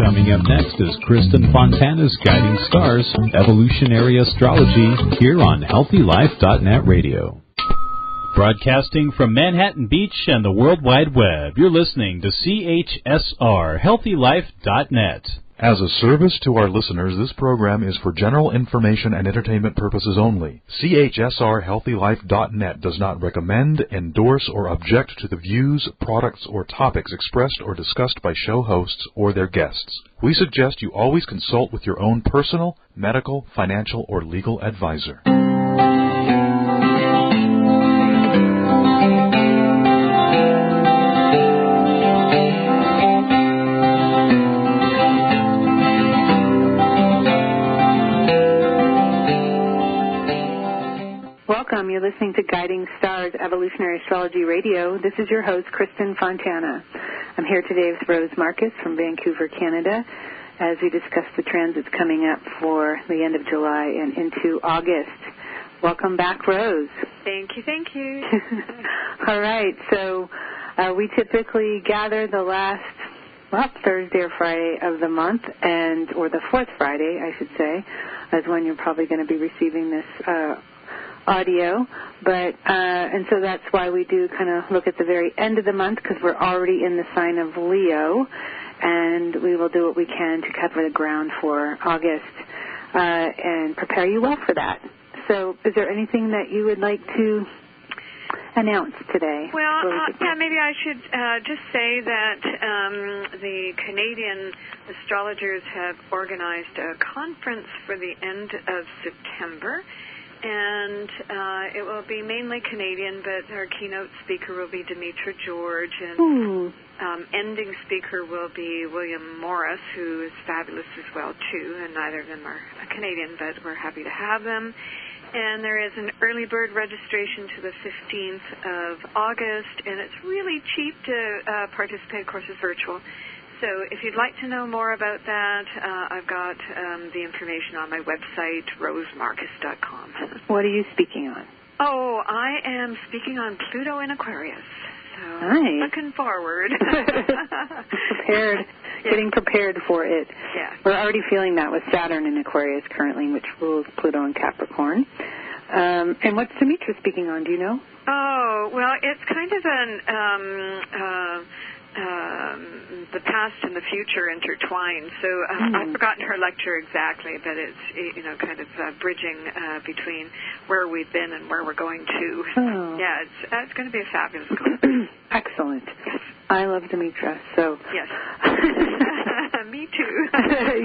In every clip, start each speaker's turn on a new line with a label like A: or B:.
A: Coming up next is Kristin Fontana's Guiding Stars, Evolutionary Astrology, here on HealthyLife.net Radio. Broadcasting from Manhattan Beach and the World Wide Web, you're listening to CHSR, HealthyLife.net.
B: As a service to our listeners, this program is for general information and entertainment purposes only. CHSR HealthyLife.net does not recommend, endorse, or object to the views, products, or topics expressed or discussed by show hosts or their guests. We suggest you always consult with your own personal, medical, financial, or legal advisor.
C: Welcome. You're listening to Guiding Stars, Evolutionary Astrology Radio. This is your host, Kristin Fontana. I'm here today with Rose Marcus from Vancouver, Canada, as we discuss the transits coming up for the end of July and into August. Welcome back, Rose.
D: Thank you, thank you.
C: All right, so we typically gather the last, Thursday or Friday of the month, or the fourth Friday, I should say, is when you're probably going to be receiving this audio, and so that's why we do kind of look at the very end of the month, because we're already in the sign of Leo, and we will do what we can to cover the ground for August and prepare you well for that. So is there anything that you would like to announce today?
D: Well, maybe I should just say that the Canadian astrologers have organized a conference for the end of September. And it will be mainly Canadian, but our keynote speaker will be Demetra George, and ending speaker will be William Morris, who is fabulous as well, too, and neither of them are Canadian, but we're happy to have them. And there is an early bird registration to the 15th of August, and it's really cheap to participate. Of course, it's virtual. So if you'd like to know more about that, I've got the information on my website, rosemarcus.com.
C: What are you speaking on?
D: Oh, I am speaking on Pluto in Aquarius. So
C: nice.
D: Looking forward.
C: Getting prepared for it.
D: Yeah.
C: We're already feeling that with Saturn in Aquarius currently, which rules Pluto in Capricorn. And what's Demetra speaking on? Do you know?
D: Oh, well, it's kind of the past and the future intertwined. So I've forgotten her lecture exactly, but it's kind of bridging between where we've been and where we're going to.
C: Oh.
D: Yeah, it's going to be a fabulous conference.
C: Excellent.
D: Yes.
C: I love Demetra. So
D: yes. Me too.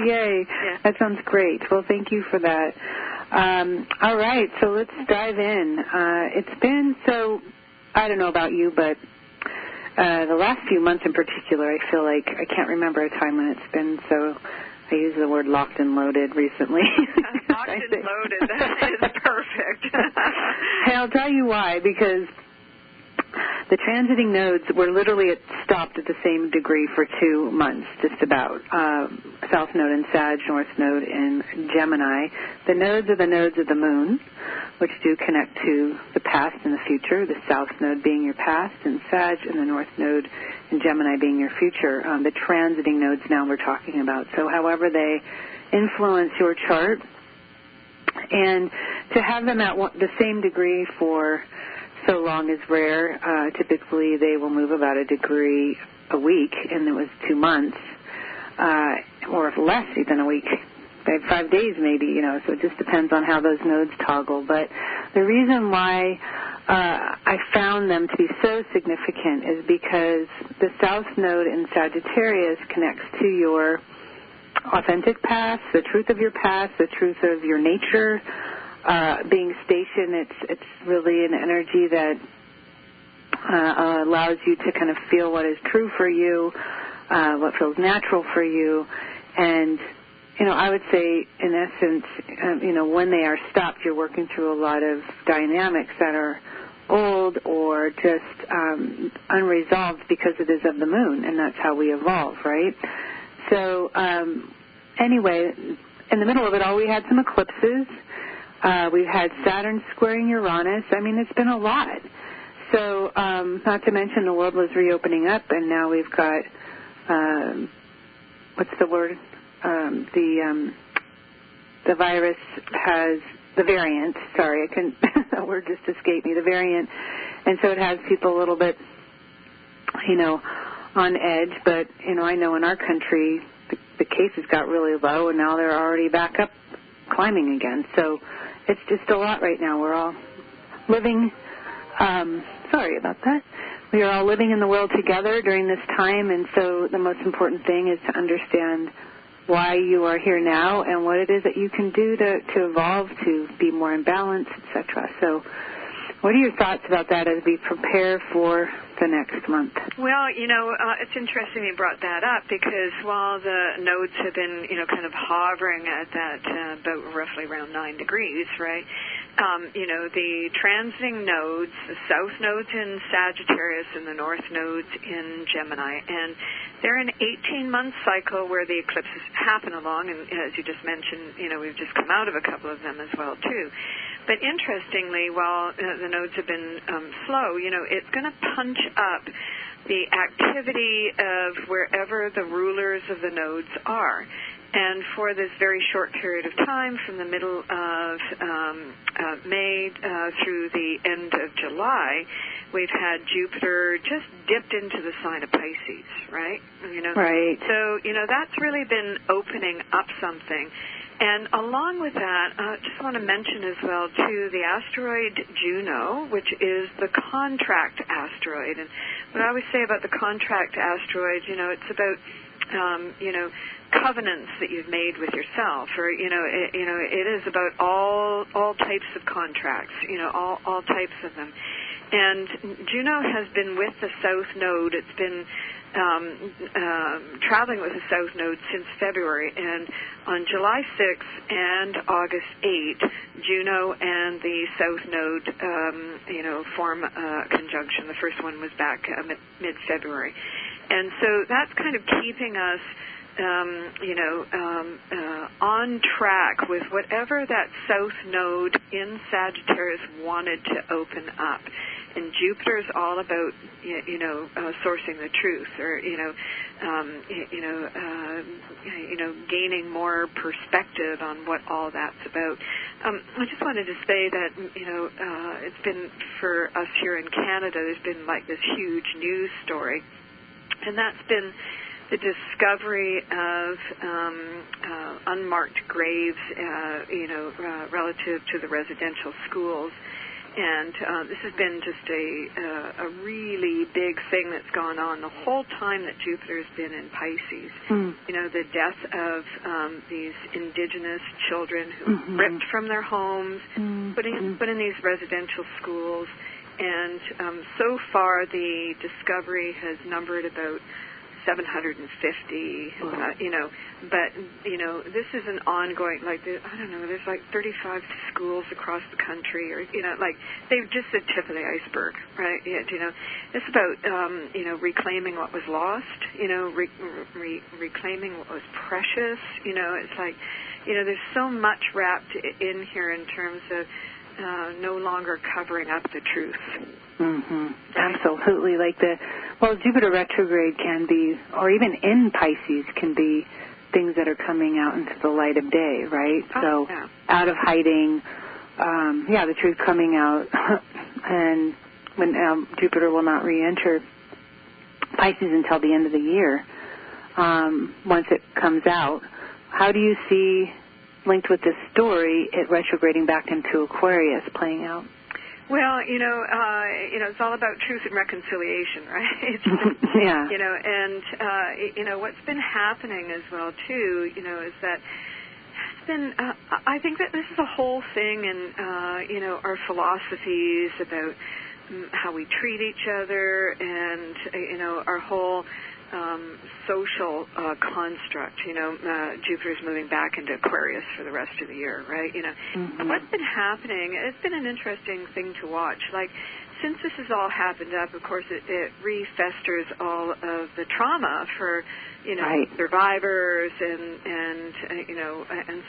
C: Yay.
D: Yeah.
C: That sounds great. Well, thank you for that. All right, so let's dive in. It's been I don't know about you, but the last few months in particular, I feel like I can't remember a time when it's been so, I use the word locked and loaded recently.
D: Locked and loaded, that is perfect.
C: Hey, I'll tell you why, because the transiting nodes were literally stopped at the same degree for 2 months, just about. South node in Sag, North node in Gemini. The nodes are the nodes of the moon, which do connect to the past and the future, the South node being your past in Sag, and the North node in Gemini being your future. The transiting nodes now we're talking about. So however they influence your chart, and to have them at the same degree for so long is rare. Typically they will move about a degree a week, and it was 2 months, or less even a week. 5 days maybe, so it just depends on how those nodes toggle. But the reason why I found them to be so significant is because the South node in Sagittarius connects to your authentic past, the truth of your past, the truth of your nature. Being stationed, it's really an energy that allows you to kind of feel what is true for you, what feels natural for you, and I would say, in essence, when they are stopped, you're working through a lot of dynamics that are old or just unresolved because it is of the moon, and that's how we evolve, right? So anyway, in the middle of it all, we had some eclipses. We've had Saturn squaring Uranus. I mean, it's been a lot. So not to mention the world was reopening up, and now we've got what's the word? The virus has the variant. Sorry, I couldn't. That word just escaped me. The variant, and so it has people a little bit, on edge. But I know in our country the cases got really low, and now they're already back up, climbing again. So it's just a lot right now. We're all living. Sorry about that. We are all living in the world together during this time, and so the most important thing is to understand why you are here now and what it is that you can do to evolve, to be more in balance, etc. So what are your thoughts about that as we prepare for the next month?
D: Well, it's interesting you brought that up, because while the nodes have been, kind of hovering at that about roughly around 9 degrees, right? The transiting nodes, the south nodes in Sagittarius and the north nodes in Gemini, and they're an 18-month cycle where the eclipses happen along, and as you just mentioned, we've just come out of a couple of them as well, too. But interestingly, while the nodes have been slow, it's going to punch up the activity of wherever the rulers of the nodes are. And for this very short period of time, from the middle of May through the end of July, we've had Jupiter just dipped into the sign of Pisces, right?
C: Right.
D: So, that's really been opening up something. And along with that, I just want to mention as well, too, the asteroid Juno, which is the contract asteroid. And what I always say about the contract asteroid, it's about, covenants that you've made with yourself, or it is about all types of contracts, all types of them. And Juno has been with the South Node. It's been traveling with the South Node since February, and on July 6th and August 8th, Juno and the South Node, form a conjunction. The first one was back mid-February, and so that's kind of keeping us on track with whatever that South Node in Sagittarius wanted to open up. And Jupiter's all about, sourcing the truth, or, gaining more perspective on what all that's about. I just wanted to say that, it's been, for us here in Canada, there's been like this huge news story, and that's been the discovery of unmarked graves, relative to the residential schools. And this has been just a really big thing that's gone on the whole time that Jupiter's been in Pisces. The death of these indigenous children who were ripped from their homes, put in these residential schools. And so far the discovery has numbered about 750, but, this is an ongoing, there's like 35 schools across the country, or, they're just the tip of the iceberg, right? It's about, reclaiming what was lost, reclaiming what was precious, it's like, there's so much wrapped in here in terms of no longer covering up the truth.
C: Absolutely. Jupiter retrograde can be, or even in Pisces can be, things that are coming out into the light of day, right? Out of hiding, the truth coming out, and when Jupiter will not re-enter Pisces until the end of the year, once it comes out. How do you see, linked with this story, it retrograding back into Aquarius playing out?
D: Well, it's all about truth and reconciliation, right?
C: Yeah.
D: And, what's been happening as well, too, is that it's been, I think that this is a whole thing in, our philosophies about how we treat each other and, our whole social construct. Jupiter's moving back into Aquarius for the rest of the year, right? What's been happening, it's been an interesting thing to watch. Like, since this has all happened up, of course, it re-festers all of the trauma for, survivors and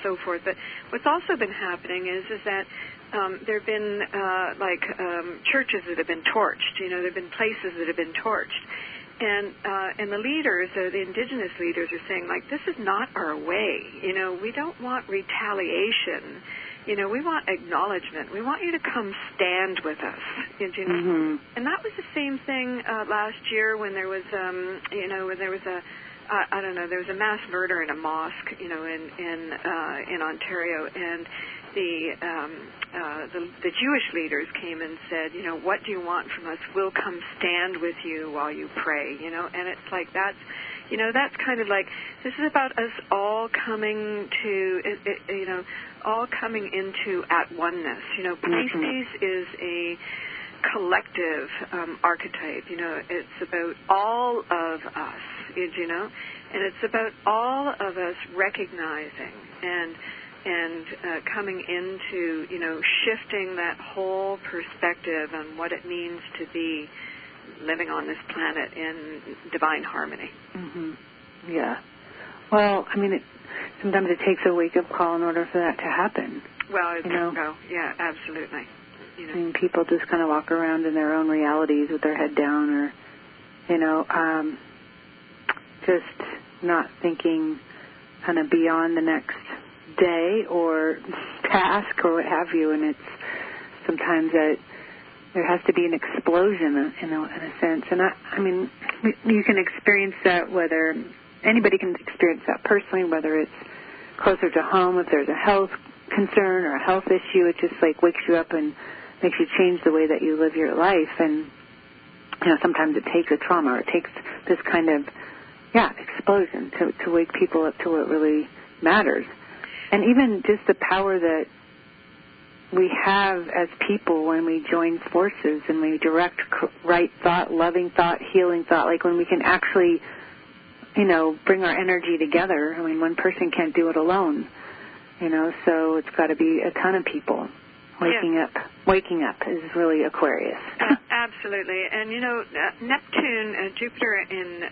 D: so forth. But what's also been happening is that there have been, churches that have been torched. There have been places that have been torched. And the leaders, the indigenous leaders, are saying, like, this is not our way. You know, we don't want retaliation. You know, we want acknowledgement. We want you to come stand with us. You know?
C: Mm-hmm.
D: And that was the same thing last year when there was, when there was there was a mass murder in a mosque, you know, in Ontario, and the Jewish leaders came and said, you know, what do you want from us? We'll come stand with you while you pray, you know. And it's like that's kind of like, this is about us all coming to, all coming into at oneness. You know, Pisces is a collective archetype. You know, it's about all of us, you know, and it's about all of us recognizing and coming into, you know, shifting that whole perspective on what it means to be living on this planet in divine harmony.
C: Mm-hmm. Yeah. Well, I mean, sometimes it takes a wake-up call in order for that to happen.
D: Well,
C: yeah,
D: absolutely. You know.
C: I mean, people just kind of walk around in their own realities with their head down, or, you know, just not thinking kind of beyond the next day or task or what have you. And it's sometimes that there has to be an explosion, you know, in a sense. And I mean, you can experience that, whether anybody can experience that personally, whether it's closer to home, if there's a health concern or a health issue, it just like wakes you up and makes you change the way that you live your life. And, you know, sometimes it takes a trauma, or it takes this kind of, explosion to wake people up to what really matters. And even just the power that we have as people when we join forces and we direct right thought, loving thought, healing thought, like when we can actually, you know, bring our energy together. I mean, one person can't do it alone, you know, so it's got to be a ton of people waking up. Waking up is really Aquarius.
D: Absolutely. And, you know, Neptune, Jupiter in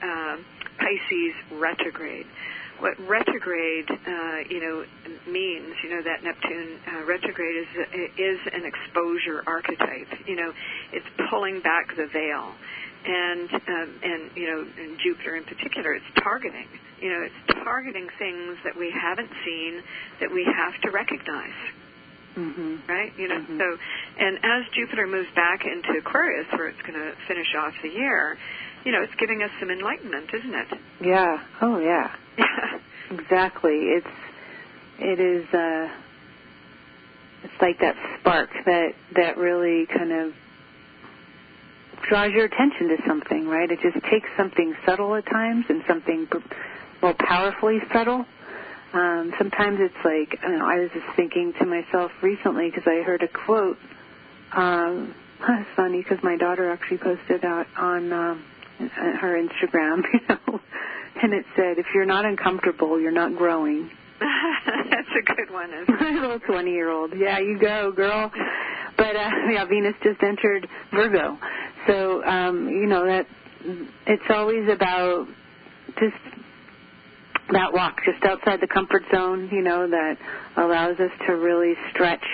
D: Pisces retrograde. What retrograde, means, you know, that Neptune retrograde is an exposure archetype. You know, it's pulling back the veil, and you know, and Jupiter in particular, it's targeting. You know, it's targeting things that we haven't seen that we have to recognize.
C: Mm-hmm.
D: Right? You know,
C: mm-hmm.
D: So, and as Jupiter moves back into Aquarius, where it's going to finish off the year, you know, it's giving us some enlightenment, isn't it?
C: Yeah. Oh, yeah. Exactly. It's like that spark that really kind of draws your attention to something, right? It just takes something subtle at times and something more powerfully subtle. Sometimes it's like, I don't know, I was just thinking to myself recently because I heard a quote. It's funny because my daughter actually posted out on her Instagram, you know, and it said, if you're not uncomfortable, you're not growing.
D: That's a good one, isn't it?
C: My little 20-year-old. Yeah, you go, girl. But, Venus just entered Virgo. So, you know, that it's always about just that walk just outside the comfort zone, you know, that allows us to really stretch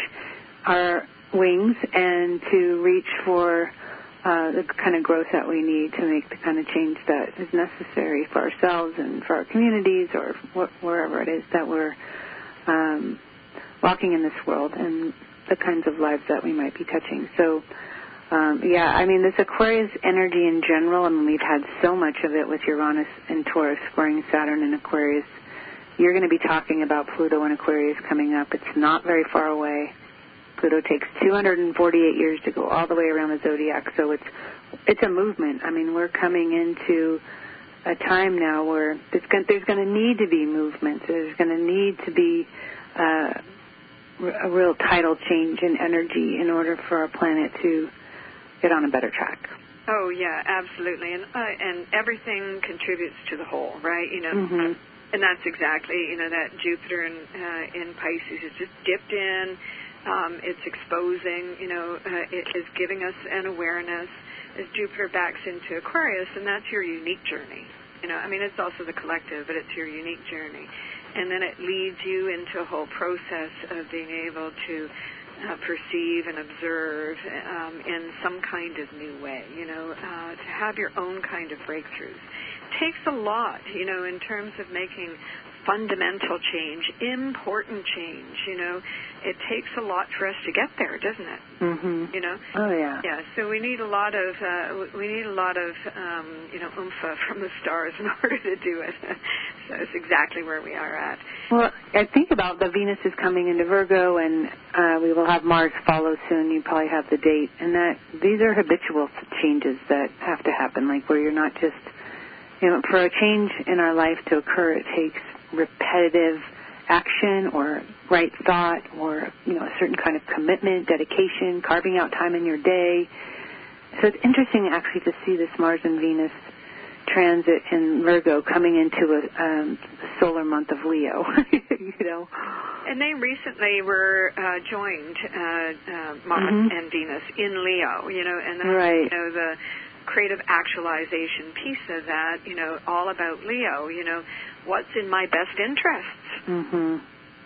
C: our wings and to reach for the kind of growth that we need to make the kind of change that is necessary for ourselves and for our communities or wherever it is that we're walking in this world and the kinds of lives that we might be touching. So, I mean, this Aquarius energy in general, I mean, we've had so much of it with Uranus and Taurus squaring Saturn in Aquarius. You're going to be talking about Pluto in Aquarius coming up. It's not very far away. Pluto takes 248 years to go all the way around the zodiac, so it's a movement. I mean, we're coming into a time now where there's going to need to be movement. There's going to need to be a real tidal change in energy in order for our planet to get on a better track.
D: Oh yeah, absolutely, and everything contributes to the whole, right? You know,
C: mm-hmm.
D: And that's exactly, you know, that Jupiter in Pisces is just dipped in. It's exposing, you know, it is giving us an awareness as Jupiter backs into Aquarius, and that's your unique journey. You know, I mean, it's also the collective, but it's your unique journey. And then it leads you into a whole process of being able to perceive and observe in some kind of new way, to have your own kind of breakthroughs. Takes a lot, in terms of making fundamental change, important change, It takes a lot for us to get there, doesn't it?
C: Mm-hmm. Oh, yeah.
D: Yeah, so we need a lot of, oomph from the stars in order to do it. So it's exactly where we are at.
C: Well, I think about the Venus is coming into Virgo, and we will have Mars follow soon. You probably have the date. And that these are habitual changes that have to happen, like where you're not just, for a change in our life to occur, it takes repetitive action or right thought or, a certain kind of commitment, dedication, carving out time in your day. So it's interesting actually to see this Mars and Venus transit in Virgo coming into a solar month of Leo,
D: And they recently were joined, Mars and Venus, in Leo, and that's,
C: right.
D: The creative actualization piece of that, all about Leo, what's in my best interests?
C: Mm-hmm.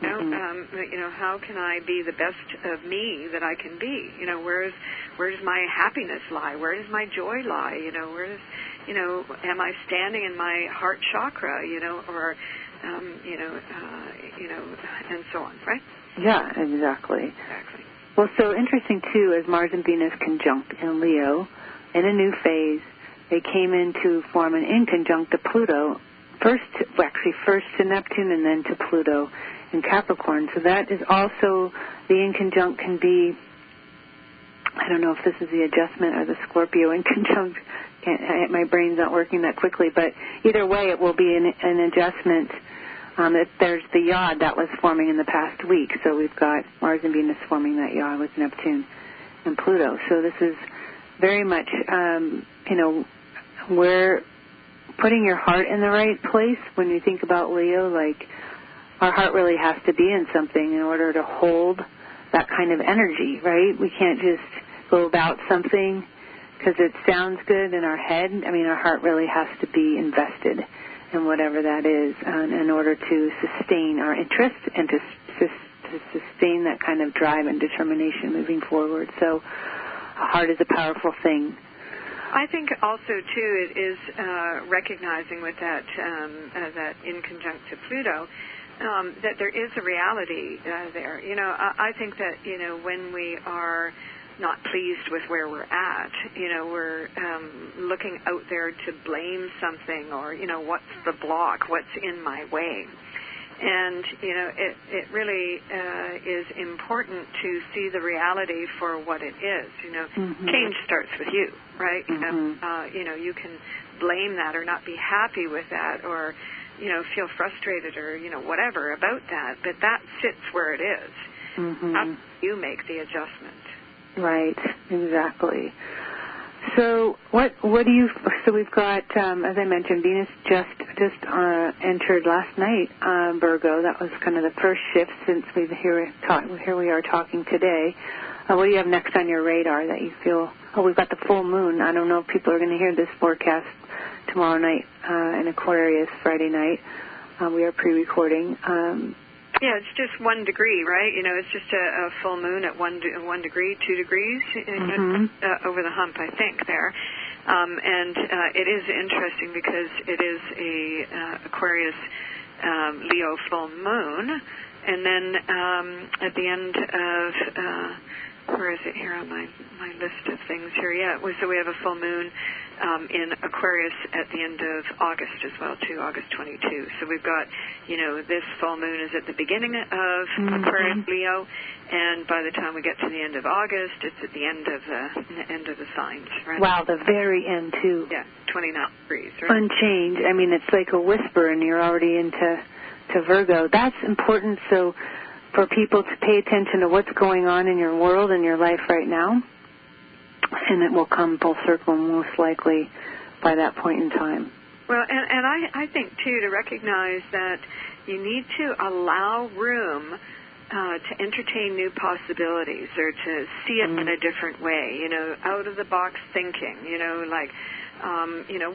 D: How can I be the best of me that I can be? Where does my happiness lie? Where does my joy lie? Where does, am I standing in my heart chakra? Or, and so on, right?
C: Yeah, exactly. Well, so interesting too, as Mars and Venus conjunct in Leo, in a new phase, they came into form an inconjunct to Pluto. First to Neptune and then to Pluto in Capricorn. So that is also, the inconjunct can be, I don't know if this is the adjustment or the Scorpio inconjunct. My brain's not working that quickly, but either way it will be an adjustment. If there's the yod that was forming in the past week. So we've got Mars and Venus forming that yod with Neptune and Pluto. So this is very much, we're putting your heart in the right place. When you think about Leo, like, our heart really has to be in something in order to hold that kind of energy, right? We can't just go about something because it sounds good in our head. I mean, our heart really has to be invested in whatever that is in order to sustain our interest and to sustain that kind of drive and determination moving forward. So a heart is a powerful thing.
D: I think also, too, it is recognizing with that in conjunct to Pluto, that there is a reality there. I think that, when we are not pleased with where we're at, we're looking out there to blame something or, what's the block, what's in my way. And, it really is important to see the reality for what it is. Change starts with you, right? You can blame that or not be happy with that or, feel frustrated or, whatever about that. But that sits where it is. How you make the adjustment.
C: Right, exactly. So so we've got, as I mentioned, Venus just entered last night, Virgo. That was kind of the first shift since here we are talking today. What do you have next on your radar that you feel, we've got the full moon. I don't know if people are going to hear this forecast tomorrow night in Aquarius, Friday night. We are pre-recording.
D: Yeah, it's just 1 degree, right? It's just a full moon at 1 degree, 2 degrees over the hump, I think, there. And it is interesting because it is a Aquarius Leo full moon. And then at the end of, where is it here on my list of things here? Yeah, so we have a full moon in Aquarius at the end of August as well, too, August 22. So we've got, this full moon is at the beginning of Aquarius Leo, and by the time we get to the end of August, it's at the end of the signs, right?
C: Wow, the very end, too.
D: Yeah, 29 degrees, right?
C: Unchanged. I mean, it's like a whisper, and you're already into Virgo. That's important, so for people to pay attention to what's going on in your world and your life right now, and it will come full circle most likely by that point in time.
D: Well, and I think, too, to recognize that you need to allow room to entertain new possibilities or to see it in a different way, out-of-the-box thinking,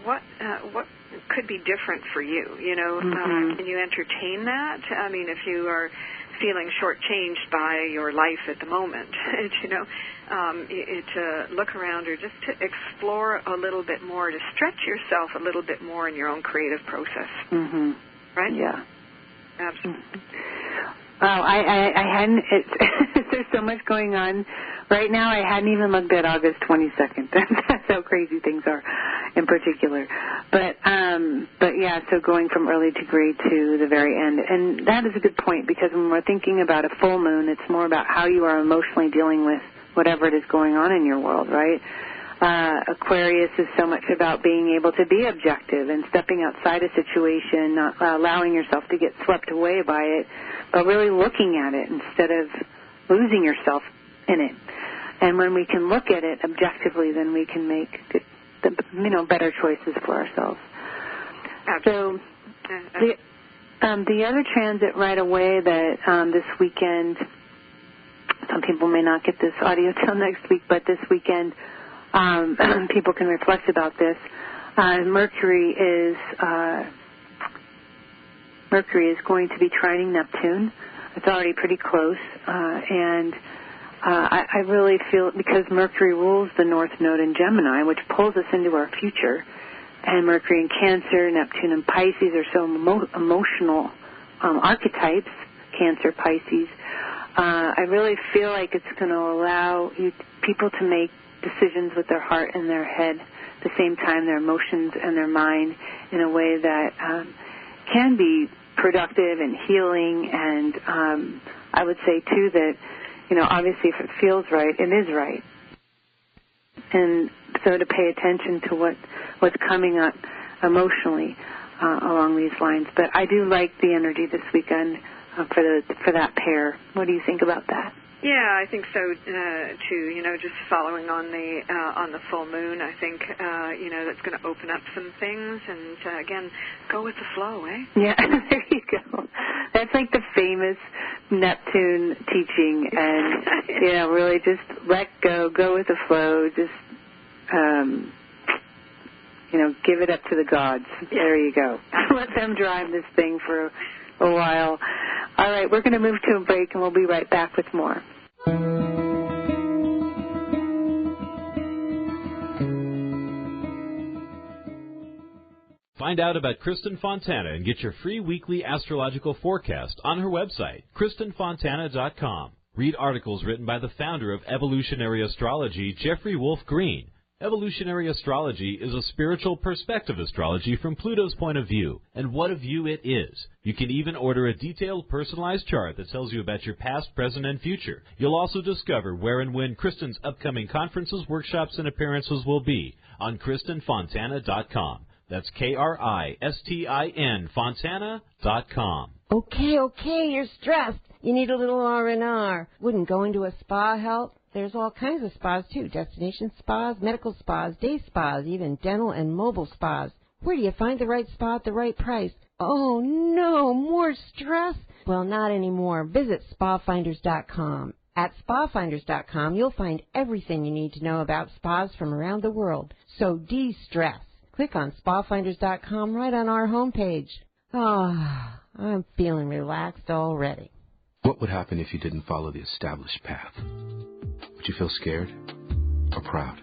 D: what could be different for you, Can you entertain that? I mean, if you are feeling shortchanged by your life at the moment. Look around or just to explore a little bit more, to stretch yourself a little bit more in your own creative process.
C: Mm-hmm.
D: Right?
C: Yeah.
D: Absolutely.
C: Well, I hadn't. There's so much going on right now. I hadn't even looked at August 22nd. That's how crazy things are, in particular. But yeah. So going from early degree to the very end, and that is a good point, because when we're thinking about a full moon, it's more about how you are emotionally dealing with whatever it is going on in your world, right? Aquarius is so much about being able to be objective and stepping outside a situation, not allowing yourself to get swept away by it, but really looking at it instead of losing yourself in it. And when we can look at it objectively, then we can make better choices for ourselves.
D: Absolutely.
C: So the other transit right away that this weekend, some people may not get this audio till next week, but this weekend people can reflect about this. Mercury is going to be trining Neptune. It's already pretty close, and I really feel, because Mercury rules the North Node in Gemini, which pulls us into our future, and Mercury in Cancer, Neptune in Pisces are so emotional archetypes, Cancer, Pisces. I really feel like it's going to allow people to make decisions with their heart and their head at the same time, their emotions and their mind, in a way that can be productive and healing. And I would say, too, that, obviously if it feels right, it is right. And so to pay attention to what's coming up emotionally along these lines. But I do like the energy this weekend for that pair. What do you think about that?
D: Yeah, I think so too. Just following on the full moon, I think that's going to open up some things, and again, go with the flow, eh?
C: Yeah, there you go. That's like the famous Neptune teaching, and really just let go with the flow, just give it up to the gods. Yeah. There you go. Let them drive this thing for a while. All right, we're going to move to a break, and we'll be right back with more.
A: Find out about Kristin Fontana and get your free weekly astrological forecast on her website, KristinFontana.com. Read articles written by the founder of evolutionary astrology, Jeffrey Wolf Green. Evolutionary astrology is a spiritual perspective astrology from Pluto's point of view, and what a view it is. You can even order a detailed personalized chart that tells you about your past, present, and future. You'll also discover where and when Kristin's upcoming conferences, workshops, and appearances will be on KristinFontana.com. That's KRISTIN Fontana.com.
E: Okay, you're stressed. You need a little R&R. Wouldn't going to a spa help? There's all kinds of spas, too. Destination spas, medical spas, day spas, even dental and mobile spas. Where do you find the right spa at the right price? Oh, no, more stress? Well, not anymore. Visit spafinders.com. At spafinders.com, you'll find everything you need to know about spas from around the world. So de-stress. Click on spafinders.com right on our homepage. Ah, I'm feeling relaxed already.
F: What would happen if you didn't follow the established path? Would you feel scared or proud?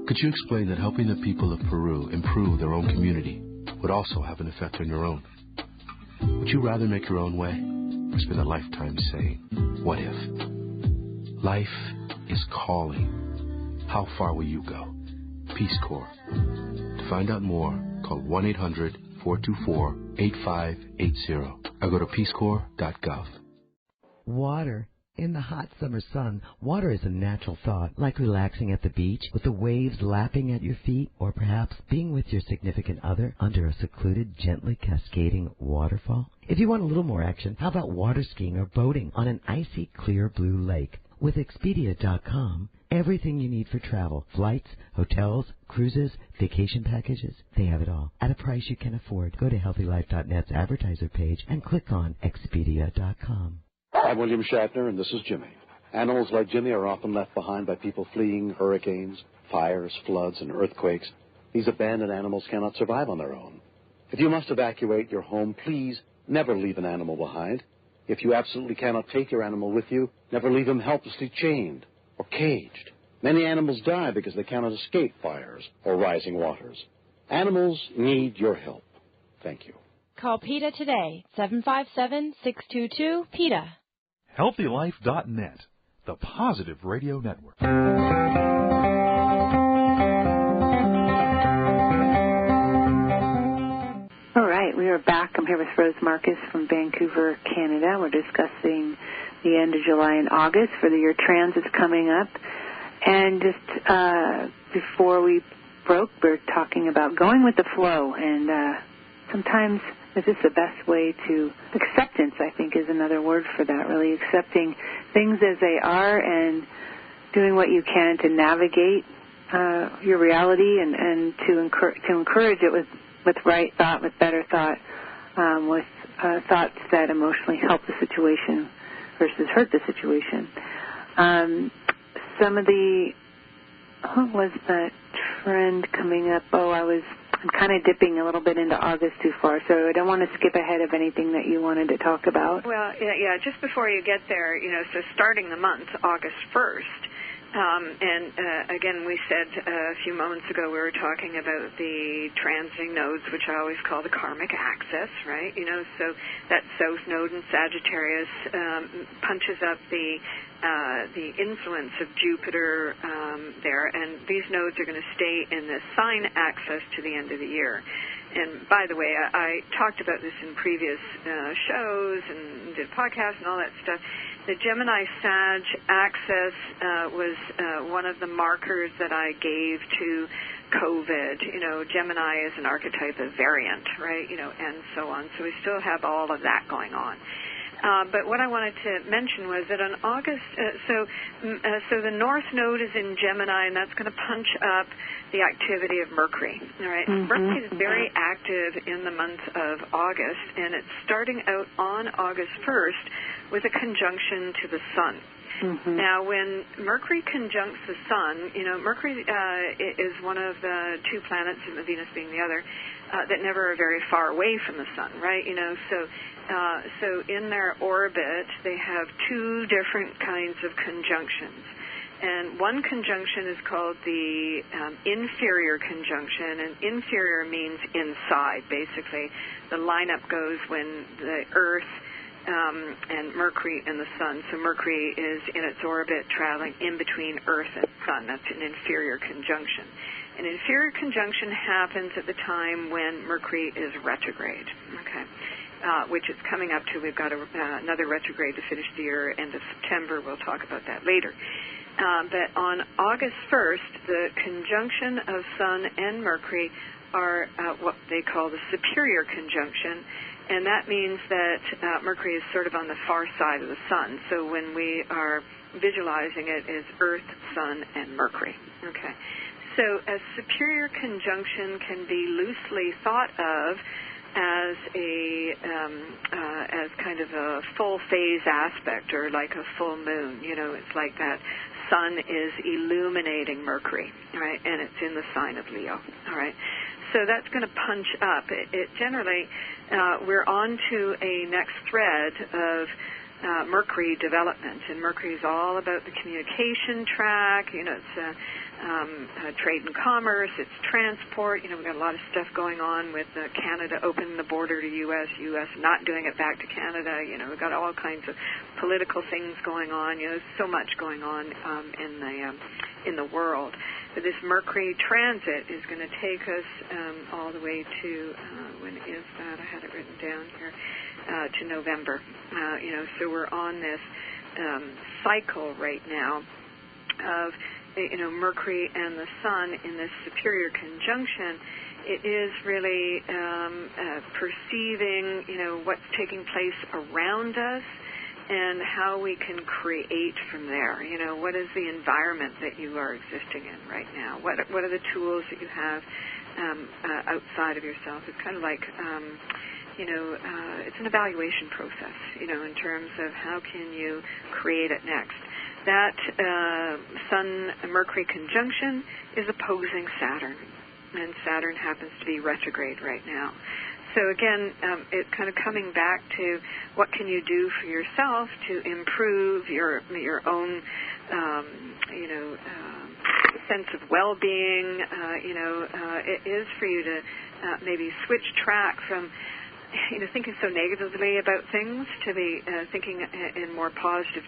F: Could you explain that helping the people of Peru improve their own community would also have an effect on your own? Would you rather make your own way or spend a lifetime saying, what if? Life is calling. How far will you go? Peace Corps. To find out more, call 1-800-424-8580 or go to peacecorps.gov.
G: Water. In the hot summer sun, water is a natural thought, like relaxing at the beach with the waves lapping at your feet, or perhaps being with your significant other under a secluded, gently cascading waterfall. If you want a little more action, how about water skiing or boating on an icy, clear blue lake? With Expedia.com, everything you need for travel, flights, hotels, cruises, vacation packages, they have it all at a price you can afford. Go to HealthyLife.net's advertiser page and click on Expedia.com.
H: I'm William Shatner, and this is Jimmy. Animals like Jimmy are often left behind by people fleeing hurricanes, fires, floods, and earthquakes. These abandoned animals cannot survive on their own. If you must evacuate your home, please never leave an animal behind. If you absolutely cannot take your animal with you, never leave him helplessly chained or caged. Many animals die because they cannot escape fires or rising waters. Animals need your help. Thank you.
I: Call PETA today, 757-622-PETA.
B: HealthyLife.net, the Positive Radio Network.
C: All right, we are back. I'm here with Rose Marcus from Vancouver, Canada. We're discussing the end of July and August for the year transits coming up. And just before we broke, we're talking about going with the flow. And sometimes is this the best way to acceptance, I think, is another word for that, really accepting things as they are and doing what you can to navigate your reality and to encourage it with right thought, with better thought, with thoughts that emotionally help the situation versus hurt the situation. Some of the, what was that trend coming up? I'm kind of dipping a little bit into August too far, so I don't want to skip ahead of anything that you wanted to talk about.
D: Well, yeah, just before you get there, so starting the month, August 1st, again, we said a few moments ago we were talking about the transiting nodes, which I always call the karmic axis, right? So that south node in Sagittarius punches up the influence of Jupiter there, and these nodes are going to stay in the sign axis to the end of the year. And by the way, I talked about this in previous shows and did podcasts and all that stuff. The Gemini-Sag axis was one of the markers that I gave to COVID. Gemini is an archetype of variant, right? And so on. So we still have all of that going on. But what I wanted to mention was that on August, so the North Node is in Gemini, and that's going to punch up the activity of Mercury. All right, Mercury is very active in the month of August, and it's starting out on August 1st with a conjunction to the Sun. Now, when Mercury conjuncts the Sun, Mercury is one of the two planets, and Venus being the other, that never are very far away from the Sun, right? So in their orbit, they have two different kinds of conjunctions. And one conjunction is called the inferior conjunction, and inferior means inside, basically. The lineup goes when the Earth and Mercury and the Sun. So Mercury is in its orbit traveling in between Earth and Sun. That's an inferior conjunction. An inferior conjunction happens at the time when Mercury is retrograde, okay, which is coming up to. We've got another retrograde to finish the year, end of September. We'll talk about that later. But on August 1st, the conjunction of Sun and Mercury are what they call the superior conjunction, and that means that Mercury is sort of on the far side of the Sun. So when we are visualizing it as Earth, Sun, and Mercury. Okay. So a superior conjunction can be loosely thought of as as kind of a full phase aspect, or like a full moon. It's like that Sun is illuminating Mercury, right? And it's in the sign of Leo, all right? So that's going to punch up. It generally, we're on to a next thread of Mercury development, and Mercury is all about the communication track. It's trade and commerce, it's transport. We've got a lot of stuff going on with Canada opening the border to U.S., U.S. not doing it back to Canada. We've got all kinds of political things going on. There's so much going on in the world. But this Mercury transit is going to take us all the way to, when is that? I had it written down here, to November. So we're on this cycle right now of Mercury and the Sun in this superior conjunction. It is really perceiving, what's taking place around us and how we can create from there. What is the environment that you are existing in right now? What are the tools that you have outside of yourself? It's kind of like, it's an evaluation process, in terms of how can you create it next. That Sun-Mercury conjunction is opposing Saturn, and Saturn happens to be retrograde right now. So again, it's kind of coming back to what can you do for yourself to improve your own, sense of well-being. It is for you to maybe switch track from, thinking so negatively about things to be thinking in more positive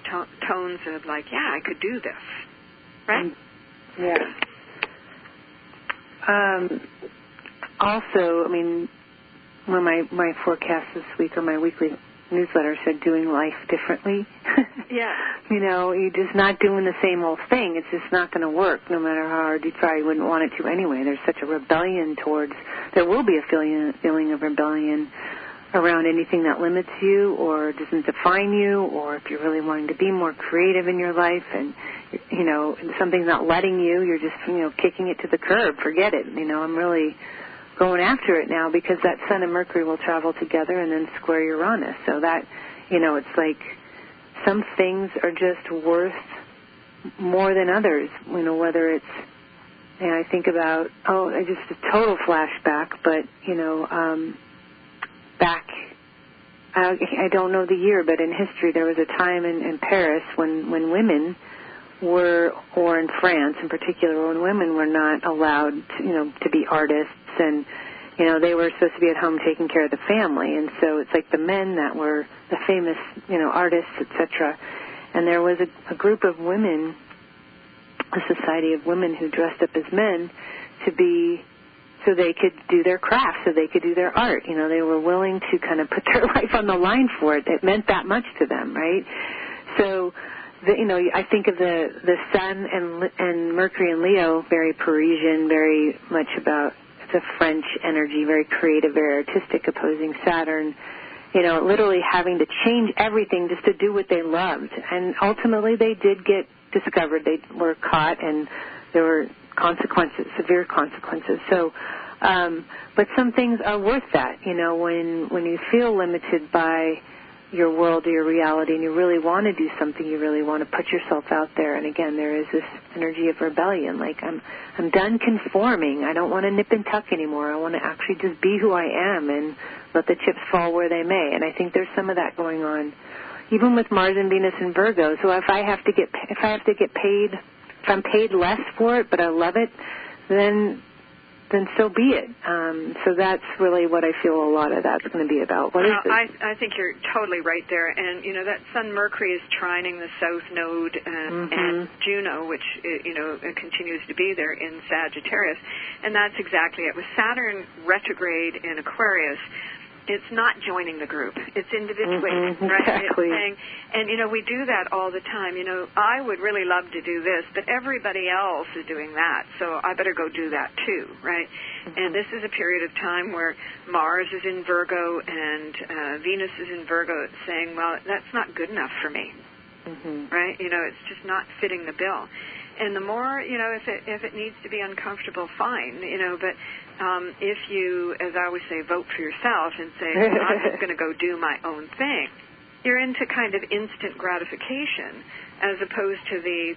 D: tones of like, yeah, I could do this, right?
C: Yeah. Also, when my forecast this week or my weekly newsletter said doing life differently.
D: Yeah.
C: You're just not doing the same old thing. It's just not going to work no matter how hard you try. You wouldn't want it to anyway. There's such a rebellion there will be a feeling of rebellion around anything that limits you or doesn't define you, or if you're really wanting to be more creative in your life and, something's not letting you, you're just, kicking it to the curb. Forget it. I'm really going after it now because that Sun and Mercury will travel together and then square Uranus. So that, it's like some things are just worth more than others, whether it's, I think about, just a total flashback, but, back, I don't know the year, but in history there was a time in Paris when women were, or in France in particular, when women were not allowed to be artists, and they were supposed to be at home taking care of the family, and so it's like the men that were the famous artists, etc. And there was a group of women, a society of women who dressed up as men so they could do their craft, so they could do their art. They were willing to kind of put their life on the line for it. It meant that much to them, right? So I think of the Sun and Mercury and Leo, very Parisian, very much about the French energy, very creative, very artistic, opposing Saturn, literally having to change everything just to do what they loved. And ultimately they did get discovered. They were caught, and there were consequences, severe consequences. So, but some things are worth that, when you feel limited by your world or your reality and you really want to do something, you really want to put yourself out there. And again, there is this energy of rebellion, like I'm done conforming. I don't want to nip and tuck anymore. I want to actually just be who I am and let the chips fall where they may. And I think there's some of that going on, even with Mars and Venus in Virgo. So if I have to get paid, if I'm paid less for it, but I love it, then so be it. So that's really what I feel a lot of that's going to be about. What is it?
D: I think you're totally right there. And, that Sun Mercury is trining the South Node and Juno, which, continues to be there in Sagittarius. And that's exactly it. With Saturn retrograde in Aquarius, it's not joining the group. It's individuating, right?
C: Exactly.
D: It's saying, and, we do that all the time. I would really love to do this, but everybody else is doing that, so I better go do that too, right? And this is a period of time where Mars is in Virgo and Venus is in Virgo. It's saying, well, that's not good enough for me, right? It's just not fitting the bill. And the more, if it needs to be uncomfortable, fine, but if you, as I always say, vote for yourself and say, well, I'm just going to go do my own thing, you're into kind of instant gratification as opposed to the,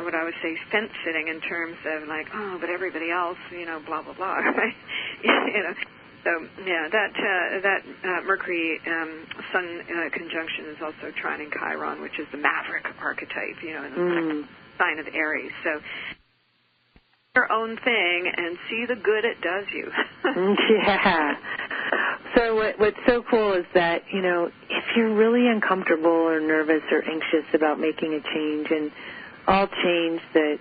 D: what I would say, fence sitting in terms of like, oh, but everybody else, blah, blah, blah, right? So, yeah, that Mercury Sun conjunction is also trining Chiron, which is the maverick archetype, in the sign of Aries. So your own thing and see the good it does you.
C: Yeah. So what's so cool is that, if you're really uncomfortable or nervous or anxious about making a change, and all change that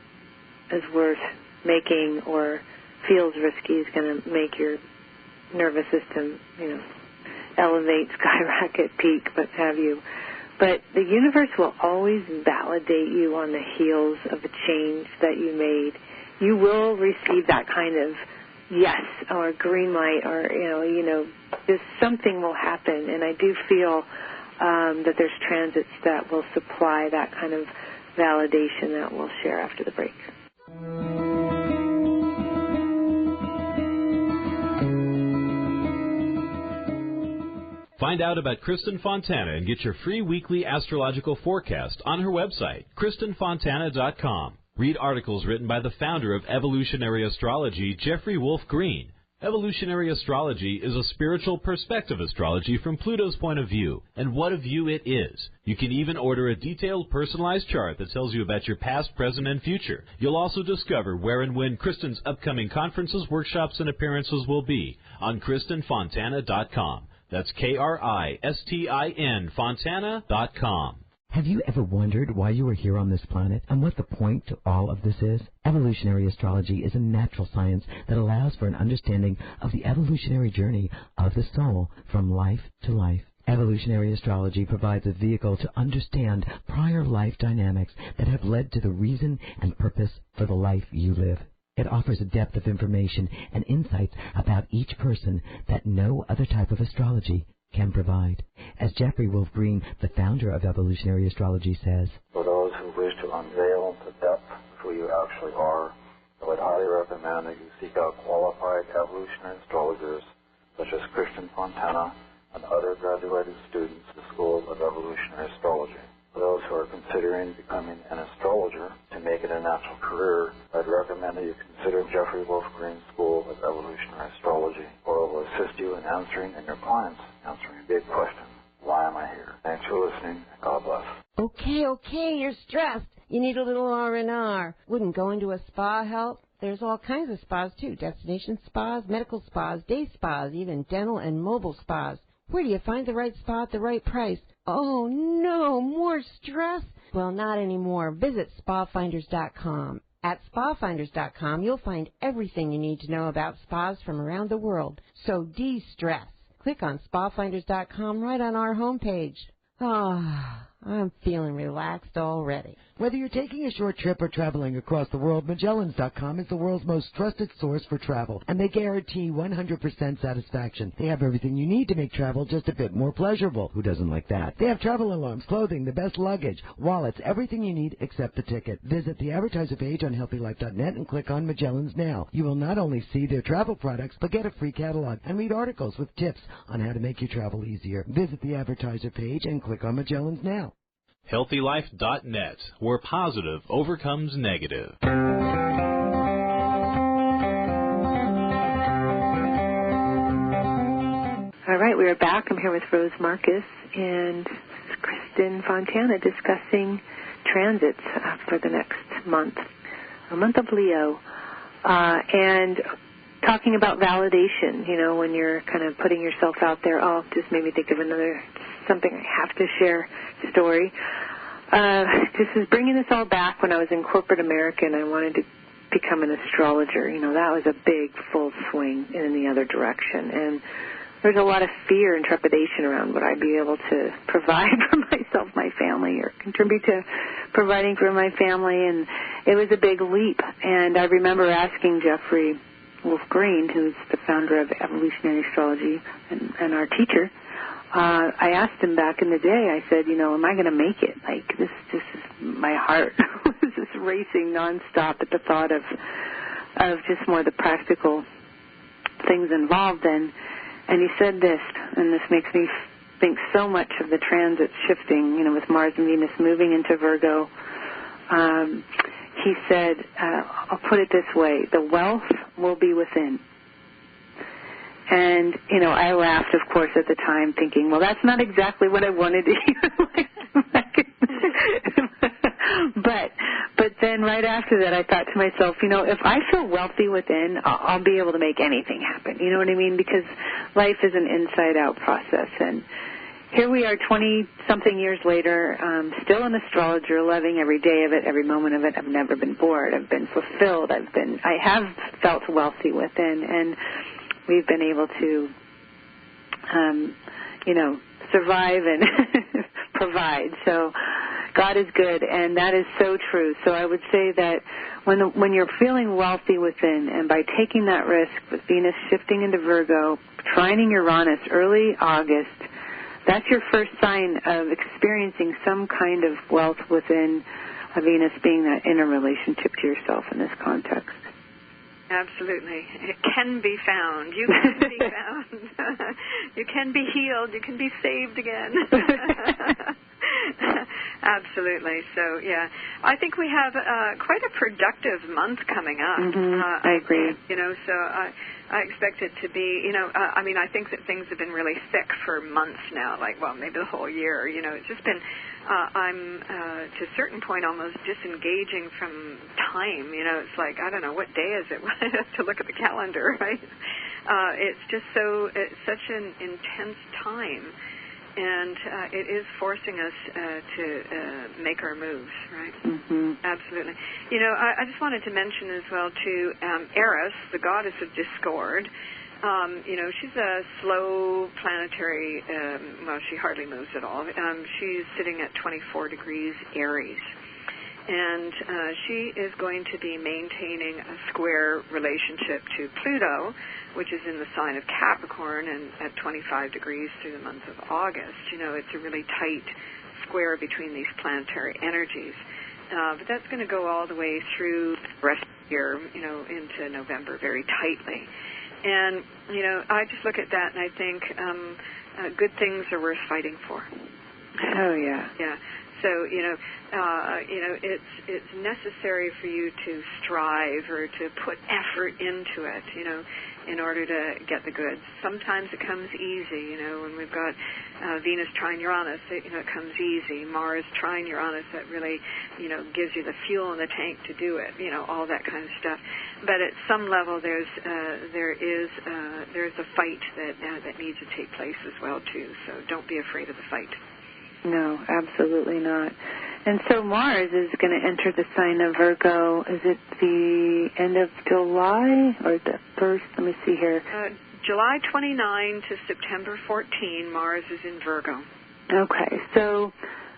C: is worth making or feels risky is going to make your nervous system, elevate, skyrocket, peak, what have you. But the universe will always validate you on the heels of a change that you made. You will receive that kind of yes or green light, or, just something will happen. And I do feel that there's transits that will supply that kind of validation that we'll share after the break.
A: Find out about Kristin Fontana and get your free weekly astrological forecast on her website, KristinFontana.com. Read articles written by the founder of evolutionary astrology, Jeffrey Wolf Green, Evolutionary astrology is a spiritual perspective astrology from Pluto's point of view, and what a view it is. You can even order a detailed personalized chart that tells you about your past, present, and future. You'll also discover where and when Kristin's upcoming conferences, workshops, and appearances will be on KristinFontana.com. That's Kristin, Fontana.com.
G: Have you ever wondered why you are here on this planet and what the point to all of this is? Evolutionary astrology is a natural science that allows for an understanding of the evolutionary journey of the soul from life to life. Evolutionary astrology provides a vehicle to understand prior life dynamics that have led to the reason and purpose for the life you live. It offers a depth of information and insights about each person that no other type of astrology can provide. As Jeffrey Wolf Green, the founder of Evolutionary Astrology, says,
J: for those who wish to unveil the depth of who you actually are, I would highly recommend that you seek out qualified evolutionary astrologers such as Kristin Fontana and other graduated students of the School of Evolutionary Astrology. For those who are considering becoming an astrologer to make it a natural career, I'd recommend that you consider Jeffrey Wolf Green's School of Evolutionary Astrology, where it will assist you in answering and your clients answering a big question. Why am I here? Thanks for listening, and God bless.
E: Okay, you're stressed. You need a little R&R. Wouldn't going to a spa help? There's all kinds of spas, too. Destination spas, medical spas, day spas, even dental and mobile spas. Where do you find the right spa at the right price? Oh, no, more stress? Well, not anymore. Visit spafinders.com. At spafinders.com, you'll find everything you need to know about spas from around the world. So de-stress. Click on spafinders.com right on our homepage. I'm feeling relaxed already.
G: Whether you're taking a short trip or traveling across the world, Magellans.com is the world's most trusted source for travel, and they guarantee 100% satisfaction. They have everything you need to make travel just a bit more pleasurable. Who doesn't like that? They have travel alarms, clothing, the best luggage, wallets, everything you need except the ticket. Visit the advertiser page on HealthyLife.net and click on Magellans now. You will not only see their travel products, but get a free catalog and read articles with tips on how to make your travel easier. Visit the advertiser page and click on Magellans now.
A: HealthyLife.net, where positive overcomes negative.
C: All right, we are back. I'm here with Rose Marcus and Kristin Fontana discussing transits for the next month, a month of Leo, and talking about validation, you know, when you're kind of putting yourself out there. Oh, just made me think of another something I have to share story. This is bringing this all back when I was in corporate America and I wanted to become an astrologer. You know, that was a big full swing in the other direction. And there's a lot of fear and trepidation around would I be able to provide for myself, my family, or contribute to providing for my family. And it was a big leap. And I remember asking Jeffrey Wolf Green, who's the founder of Evolutionary Astrology and our teacher, I asked him back in the day, I said, you know, am I going to make it? Like, this is my heart was just racing nonstop at the thought of just more the practical things involved. And he said this, and this makes me think so much of the transit shifting, you know, with Mars and Venus moving into Virgo. He said, I'll put it this way, the wealth will be within. And, you know, I laughed, of course, at the time, thinking, well, that's not exactly what I wanted to hear. But then right after that, I thought to myself, you know, if I feel wealthy within, I'll be able to make anything happen. You know what I mean? Because life is an inside-out process. And here we are 20-something years later, still an astrologer, loving every day of it, every moment of it. I've never been bored. I've been fulfilled. I have felt wealthy within. And we've been able to, you know, survive and provide. So God is good, and that is so true. So I would say that when you're feeling wealthy within, and by taking that risk with Venus shifting into Virgo, trining Uranus early August, that's your first sign of experiencing some kind of wealth within, Venus being that inner relationship to yourself in this context.
D: Absolutely. It can be found. You can be found. You can be healed. You can be saved again. Absolutely. So, yeah, I think we have quite a productive month coming up.
C: I agree.
D: You know, so I expect it to be, you know, I mean, I think that things have been really thick for months now, like, well, maybe the whole year. You know, it's just been, I'm to a certain point almost disengaging from time. You know, it's like, I don't know, what day is it? I have to look at the calendar, right? It's just it's such an intense time. And it is forcing us to make our moves, right? Absolutely. You know, I just wanted to mention as well, too, Eris, the goddess of discord. You know, she's a slow planetary, well, she hardly moves at all. She's sitting at 24 degrees Aries. And she is going to be maintaining a square relationship to Pluto, which is in the sign of Capricorn and at 25 degrees through the month of August. You know, it's a really tight square between these planetary energies. But that's going to go all the way through the rest of the year, you know, into November very tightly. And, you know, I just look at that and I think good things are worth fighting for.
C: Oh, yeah.
D: Yeah. So, you know, it's necessary for you to strive or to put effort into it, you know, in order to get the goods. Sometimes it comes easy, you know, when we've got Venus trine Uranus, it comes easy. Mars trine Uranus, that really, you know, gives you the fuel in the tank to do it, you know, all that kind of stuff. But at some level, there's a fight that needs to take place as well, too. So don't be afraid of the fight.
C: No, absolutely not. And so Mars is going to enter the sign of Virgo. Is it the end of July or the first? Let me see here.
D: July 29 to September 14, Mars is in Virgo.
C: Okay. So,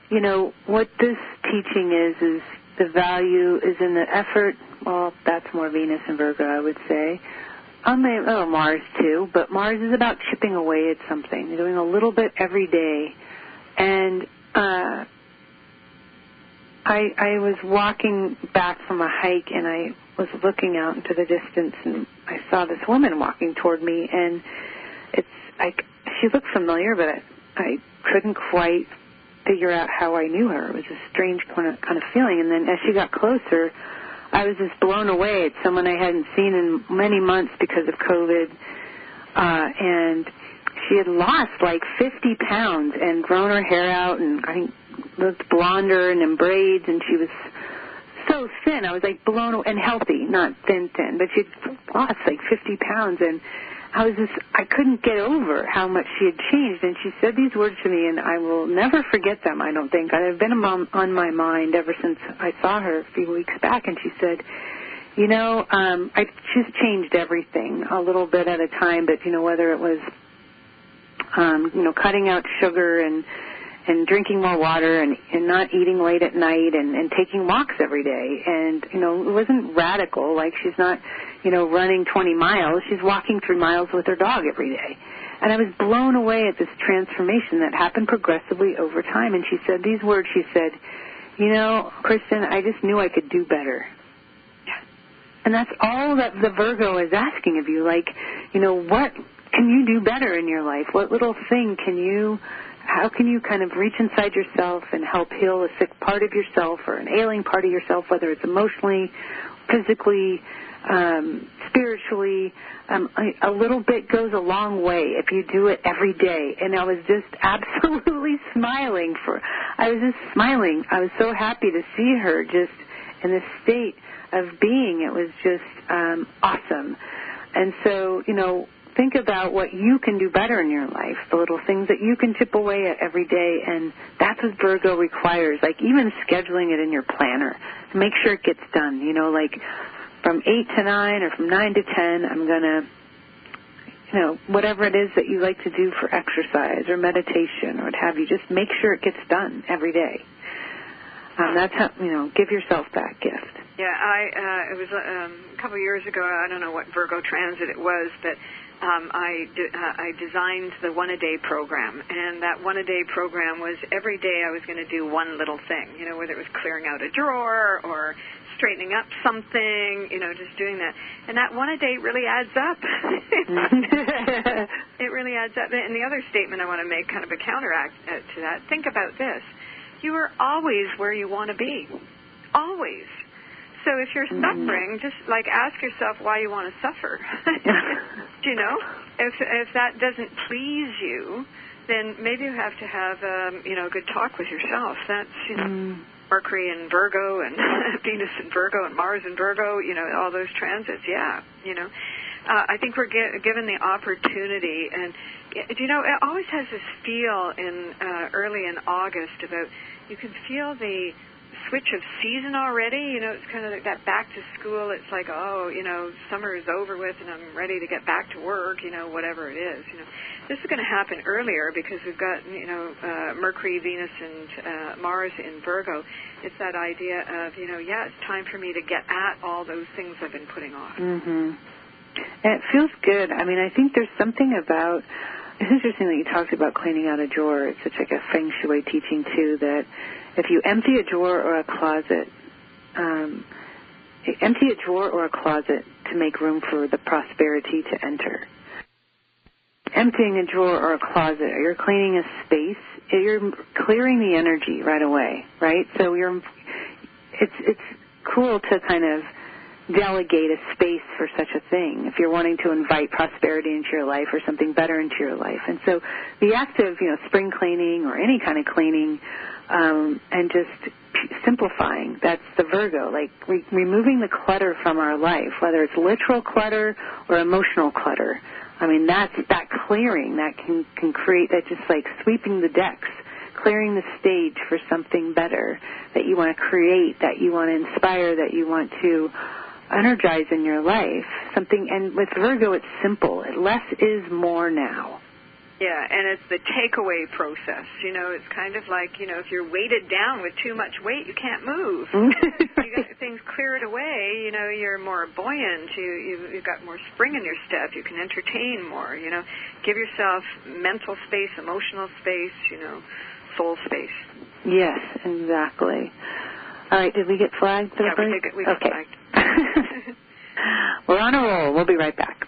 C: you know, what this teaching is the value is in the effort. Well, that's more Venus and Virgo, I would say. Mars, too. But Mars is about chipping away at something. You're doing a little bit every day. And I was walking back from a hike, and I was looking out into the distance, and I saw this woman walking toward me, and she looked familiar, but I couldn't quite figure out how I knew her. It was a strange kind of feeling. And then as she got closer, I was just blown away at someone I hadn't seen in many months because of COVID, and she had lost like 50 pounds and grown her hair out, and I think looked blonder and in braids, and she was so thin. I was like blown away, and healthy, not thin, but she'd lost like 50 pounds, and I couldn't get over how much she had changed. And she said these words to me, and I will never forget them, I don't think. They've been on my mind ever since I saw her a few weeks back, and she said, you know, she's changed everything a little bit at a time, but, you know, whether it was you know, cutting out sugar and drinking more water and not eating late at night and taking walks every day. And, you know, it wasn't radical. Like, she's not, you know, running 20 miles. She's walking 3 miles with her dog every day. And I was blown away at this transformation that happened progressively over time. And she said these words. She said, you know, Kristin, I just knew I could do better. And that's all that the Virgo is asking of you. Like, you know, what can you do better in your life? What little thing how can you kind of reach inside yourself and help heal a sick part of yourself or an ailing part of yourself, whether it's emotionally, physically, spiritually? A little bit goes a long way if you do it every day. And I was just absolutely smiling. I was just smiling. I was so happy to see her just in this state of being. It was just awesome. And so, you know, think about what you can do better in your life, the little things that you can chip away at every day, and that's what Virgo requires, like even scheduling it in your planner. Make sure it gets done, you know, like from 8 to 9 or from 9 to 10, I'm going to, you know, whatever it is that you like to do for exercise or meditation or what have you, just make sure it gets done every day. That's how, you know, give yourself that gift.
D: Yeah, it was a couple of years ago, I don't know what Virgo transit it was, but I designed the one-a-day program, and that one-a-day program was every day I was going to do one little thing, you know, whether it was clearing out a drawer or straightening up something, you know, just doing that. And that one-a-day really adds up. It really adds up. And the other statement I want to make, kind of a counteract to that, think about this. you are always where you want to be. Always. So if you're suffering, just like ask yourself why you want to suffer. You know, if that doesn't please you, then maybe you have to have a good talk with yourself. That's Mercury in Virgo and Venus in Virgo and Mars in Virgo. All those transits. Yeah. I think we're given the opportunity, and it always has this feel in early in August about you can feel the switch of season already. It's kind of like that back to school. It's like, summer is over with and I'm ready to get back to work, whatever it is. This is going to happen earlier because we've got, Mercury, Venus, and Mars in Virgo. It's that idea of, it's time for me to get at all those things I've been putting off.
C: Mm-hmm. And it feels good. I mean, I think there's something about, it's interesting that you talked about cleaning out a drawer. It's such like a feng shui teaching, too, that if you empty a drawer or a closet, to make room for the prosperity to enter. Emptying a drawer or a closet, you're cleaning a space, you're clearing the energy right away, right? So it's cool to kind of delegate a space for such a thing if you're wanting to invite prosperity into your life or something better into your life. And so the act of, spring cleaning or any kind of cleaning and just simplifying, that's the Virgo, like removing the clutter from our life, whether it's literal clutter or emotional clutter. I mean, that's that clearing that can create, that just like sweeping the decks, clearing the stage for something better that you want to create, that you want to inspire, that you want to energize in your life. And with Virgo, it's simple. Less is more now.
D: Yeah, and it's the takeaway process. It's kind of like, if you're weighted down with too much weight, you can't move. You get things cleared away, you're more buoyant, you've got more spring in your step, you can entertain more, give yourself mental space, emotional space, soul space.
C: Yes, exactly. All right, did we get flagged?
D: We got flagged.
C: We're on a roll. We'll be right back.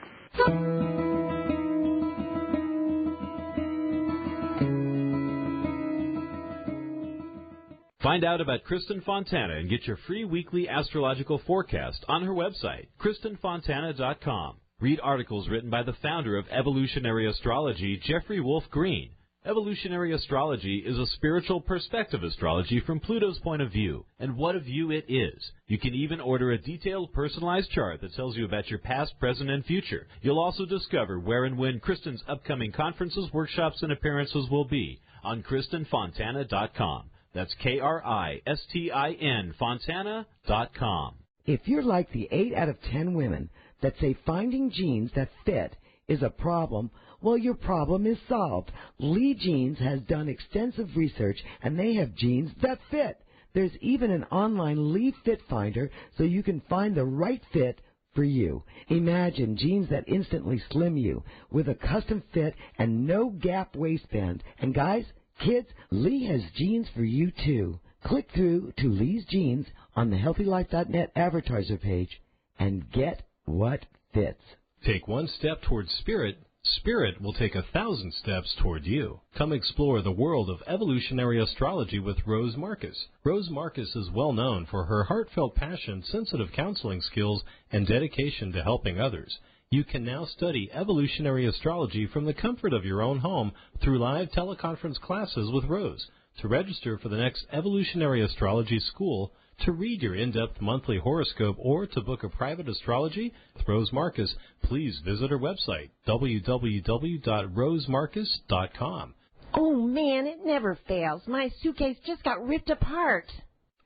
A: Find out about Kristin Fontana and get your free weekly astrological forecast on her website, KristinFontana.com. Read articles written by the founder of evolutionary astrology, Jeffrey Wolf Green. Evolutionary astrology is a spiritual perspective astrology from Pluto's point of view, and what a view it is. You can even order a detailed, personalized chart that tells you about your past, present, and future. You'll also discover where and when Kristin's upcoming conferences, workshops, and appearances will be on KristinFontana.com. That's Kristin, Fontana.com.
G: If you're like the 8 out of 10 women that say finding jeans that fit is a problem, well, your problem is solved. Lee Jeans has done extensive research, and they have jeans that fit. There's even an online Lee Fit Finder so you can find the right fit for you. Imagine jeans that instantly slim you with a custom fit and no gap waistband. And guys, kids, Lee has jeans for you too. Click through to Lee's Jeans on the HealthyLife.net advertiser page and get what fits.
K: Take one step towards spirit. Spirit will take 1,000 steps toward you. Come explore the world of evolutionary astrology with Rose Marcus. Rose Marcus is well known for her heartfelt passion, sensitive counseling skills, and dedication to helping others. You can now study evolutionary astrology from the comfort of your own home through live teleconference classes with Rose. To register for the next Evolutionary Astrology School, to read your in-depth monthly horoscope, or to book a private astrology with Rose Marcus, please visit her website, www.rosemarcus.com.
E: Oh, man, it never fails. My suitcase just got ripped apart.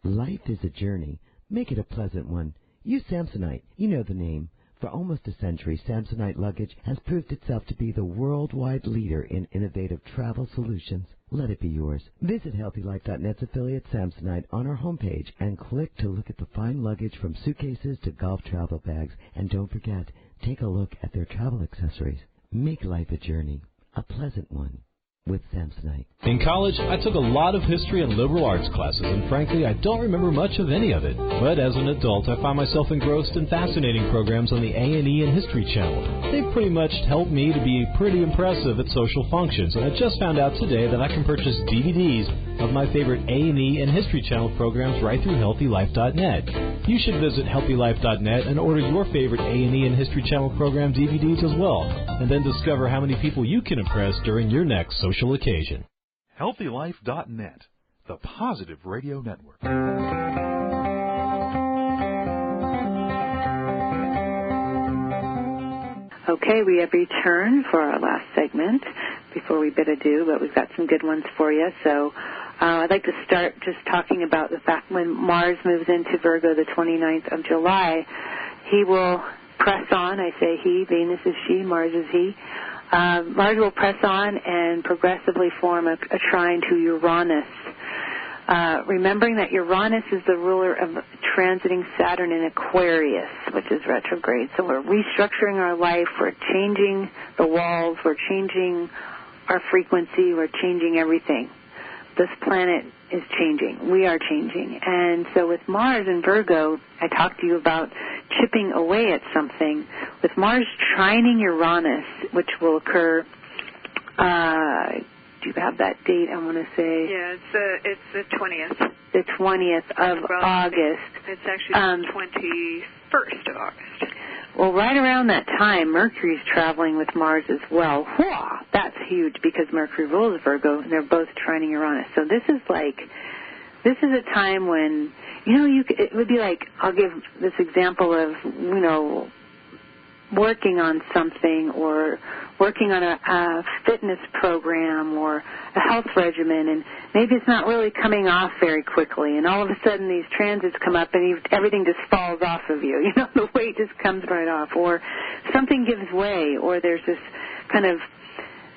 G: Life is a journey. Make it a pleasant one. Use Samsonite. You know the name. For almost a century, Samsonite luggage has proved itself to be the worldwide leader in innovative travel solutions. Let it be yours. Visit HealthyLife.net's affiliate Samsonite on our homepage and click to look at the fine luggage from suitcases to golf travel bags. And don't forget, take a look at their travel accessories. Make life a journey, a pleasant one. with Samsonite.
K: In college, I took a lot of history and liberal arts classes, and frankly, I don't remember much of any of it. But as an adult, I find myself engrossed in fascinating programs on the A&E and History Channel. They've pretty much helped me to be pretty impressive at social functions, and I just found out today that I can purchase DVDs of my favorite A&E and History Channel programs right through HealthyLife.net. You should visit HealthyLife.net and order your favorite A&E and History Channel program DVDs as well, and then discover how many people you can impress during your next social occasion.
B: HealthyLife.net, the positive radio network.
C: Okay, we have returned for our last segment before we bid adieu, but we've got some good ones for you. So I'd like to start just talking about the fact when Mars moves into Virgo the 29th of July, he will press on. I say he, Venus is she, Mars is he. Mars will press on and progressively form a trine to Uranus. Remembering that Uranus is the ruler of transiting Saturn in Aquarius, which is retrograde. So we're restructuring our life, we're changing the walls, we're changing our frequency, we're changing everything. This planet is changing. We are changing. And so with Mars in Virgo, I talked to you about chipping away at something. With Mars trining Uranus, which will occur, do you have that date? I want to say.
D: Yeah, it's the 20th.
C: The 20th of August.
D: It's actually the 21st of August.
C: Well, right around that time, Mercury's traveling with Mars as well. Whoa, that's huge because Mercury rules Virgo, and they're both trining Uranus. So this is a time when, it would be like, I'll give this example of, working on something or working on a fitness program or a health regimen, and maybe it's not really coming off very quickly, and all of a sudden these transits come up and everything just falls off of you. The weight just comes right off, or something gives way, or there's this kind of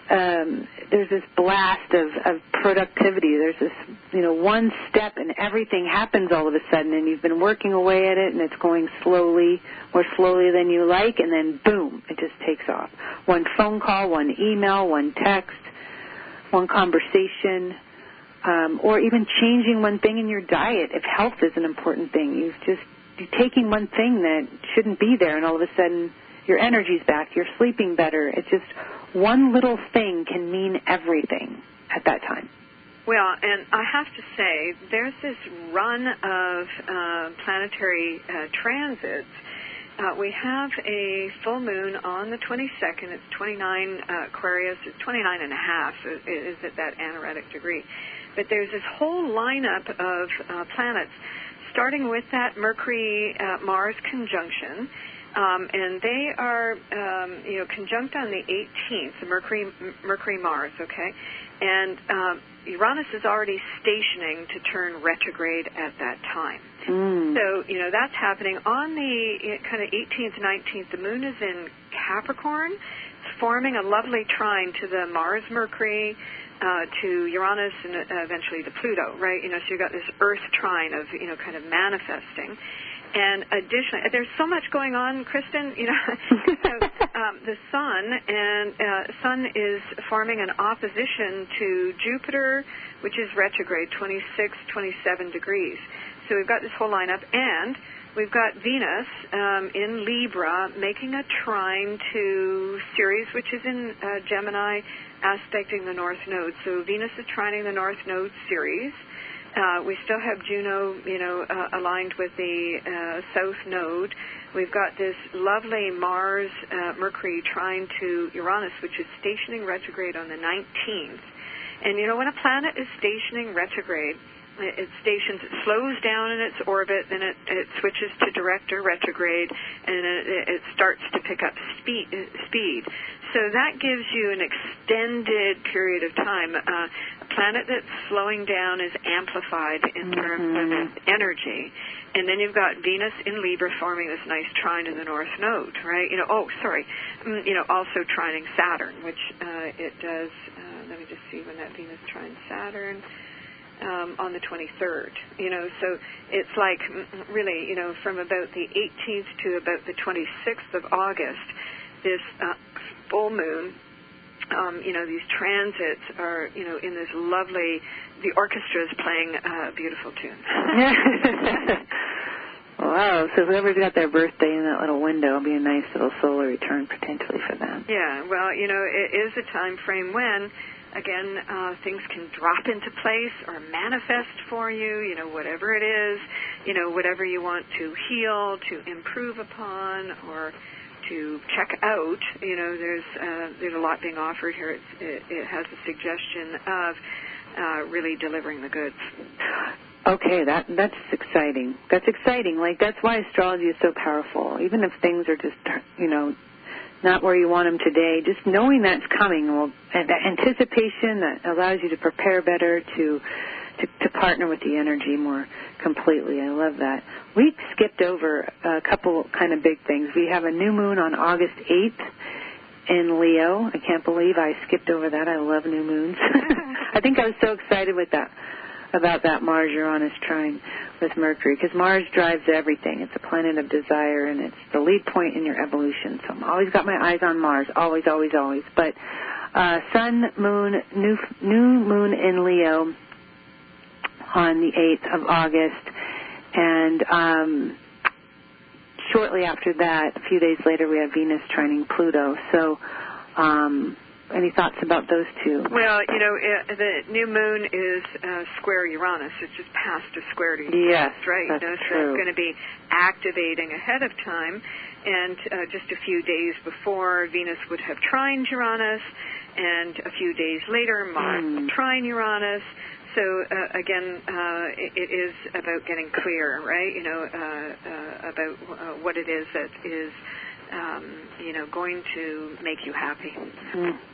C: there's this blast of productivity. There's this, one step and everything happens all of a sudden, and you've been working away at it, and it's going slowly, more slowly than you like, and then boom, it just takes off. One phone call, one email, one text, one conversation, or even changing one thing in your diet. If health is an important thing, you're taking one thing that shouldn't be there, and all of a sudden your energy's back, you're sleeping better. It's just one little thing can mean everything at that time.
D: Well, and I have to say, there's this run of planetary transits. We have a full moon on the 22nd. It's 29 Aquarius. It's 29 and a half is at that anaretic degree. But there's this whole lineup of planets, starting with that Mercury-Mars conjunction. And they are, conjunct on the 18th, Mercury-Mars, okay? And Uranus is already stationing to turn retrograde at that time. So, that's happening. On the kind of 18th, 19th, the moon is in Capricorn. It's forming a lovely trine to the Mars-Mercury, to Uranus, and eventually to Pluto, right? So you've got this Earth trine of, kind of manifesting. And additionally, there's so much going on, Kristin. So the Sun is forming an opposition to Jupiter, which is retrograde, 26, 27 degrees. So we've got this whole lineup, and we've got Venus in Libra making a trine to Ceres, which is in Gemini, aspecting the North Node. So Venus is trining the North Node, Ceres. We still have Juno, aligned with the South Node. We've got this lovely Mars-Mercury trine to Uranus, which is stationing retrograde on the 19th. And, when a planet is stationing retrograde, it slows down in its orbit, then it switches to direct or retrograde, and it starts to pick up speed. So that gives you an extended period of time. A planet that's slowing down is amplified in terms of its energy. And then you've got Venus in Libra forming this nice trine in the North Node, right? Also trining Saturn, which it does. Let me just see when that Venus trines Saturn. On the 23rd, so it's like really, from about the 18th to about the 26th of August, this full moon these transits are, in this lovely, the orchestra is playing a beautiful tune.
C: Wow, so whoever's got their birthday in that little window will be a nice little solar return potentially for them.
D: Yeah, well, it is a time frame when, again, things can drop into place or manifest for you, whatever it is, whatever you want to heal, to improve upon, or to check out. There's a lot being offered here. It has a suggestion of really delivering the goods.
C: Okay, that's exciting. That's exciting. Like, that's why astrology is so powerful. Even if things are just, not where you want them today, just knowing that's coming, and that anticipation that allows you to prepare better, to partner with the energy more completely. I love that. We skipped over a couple kind of big things. We have a new moon on August 8th in Leo. I can't believe I skipped over that. I love new moons. I think I was so excited with that. About that Mars-Uranus trine with Mercury, because Mars drives everything. It's a planet of desire, and it's the lead point in your evolution. So I'm always got my eyes on Mars, always, always, always. But Sun, Moon, new moon in Leo on the 8th of August, and shortly after that, a few days later, we have Venus trining Pluto. So any thoughts about those two?
D: Well, the new moon is square Uranus. It's just past a square to Uranus,
C: yes,
D: right?
C: That's
D: so
C: true.
D: it's going to be activating ahead of time, and just a few days before, Venus would have trined Uranus, and a few days later, Mars will trine Uranus. So, again, it is about getting clear, right? About what it is that is going to make you happy.